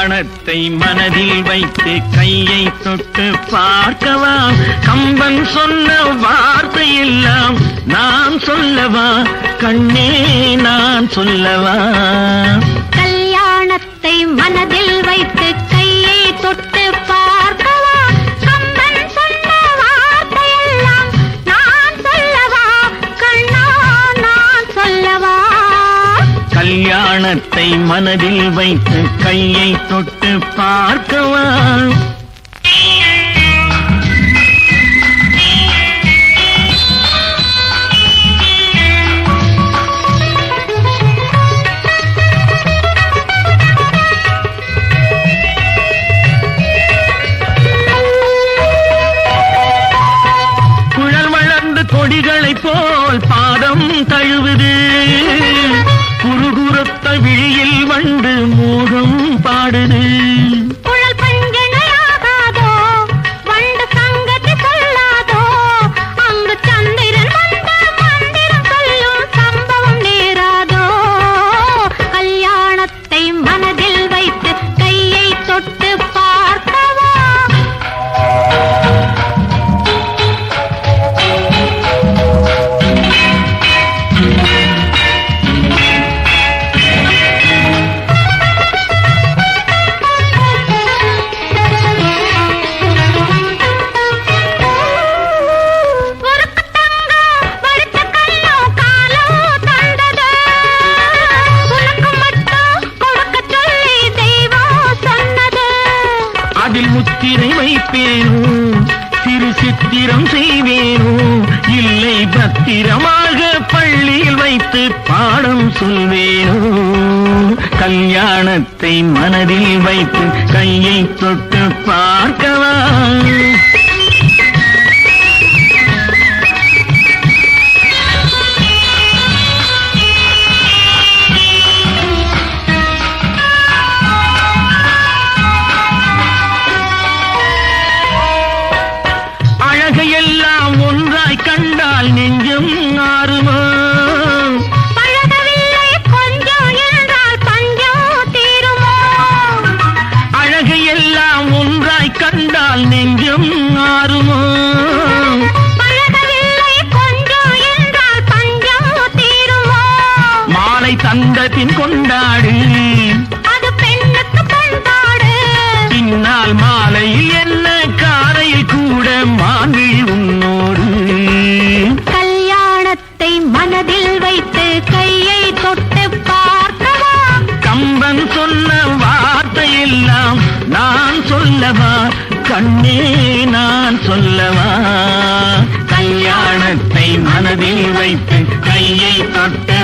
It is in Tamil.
கல்யாணத்தை மனதில் வைத்து கையை தொட்டு பார்க்கவா? கம்பன் சொன்ன வார்த்தை எல்லாம் நான் சொல்லவா? கண்ணே நான் சொல்லவா? கல்யாணத்தை மனதில் வைத்து கையை தொட்டு பார்க்கவா? கம்பன் சொன்ன வார்த்தை எல்லாம் நான் சொல்லவா? கண்ணா நான் சொல்லவா? கல்யாணத்தை மனதில் வைத்து கையை தொட்டு பார்க்கவா? குழல் வளர்ந்து கொடிகளைப் போல் பாதம் தழுவுது, குறுகுறுத்த விழியில் வண்டு மோகம் பாடுது. குழல் பஞ்சனையாகாதோ, வண்டு சங்கதி சொல்லாதோ, அங்கு சந்திரன் வந்த மந்திரம் சொல்லும் சம்பவம் நேராதோ. கல்யாணத்தை மனதில் வைத்து கையை தொட்டு பார்க்கவா? அதில் முத்திரை வைப்பேனோ, சிறு சித்திரம் செய்வேனோ, இல்லை பத்திரமாக பள்ளியில் வைத்து பாடம் சொல்வேனோ. கல்யாணத்தை மனதில் வைத்து கையை தொட்டு பார்க்கவா? அழகையெல்லாம் ஒன்றாய் கண்டால் நெஞ்சம் ஆறுமோ? பழகவில்லை கொஞ்சம் என்றால் பஞ்சம் தீருமோ? அழகையெல்லாம் ஒன்றாய் கண்டால் நெஞ்சம் ஆறுமோ? பழகவில்லை கொஞ்சம் என்றால் பஞ்சம் தீருமோ? மாலை தந்த பின் கொண்டாடு, அது பெண்ணுக்கு பண்பாடு. பின்னால் மாலையில் என்ன காலையில் கூட மான்விழி உன்னோடு. கல்யாணத்தை மனதில் வைத்து கையை தொட்டு பார்க்கவா? கம்பன் சொன்ன வார்த்தை எல்லாம் நான் சொல்லவா? கண்ணே நான் சொல்லவா? கல்யாணத்தை மனதில் வைத்து கையை தொட்டு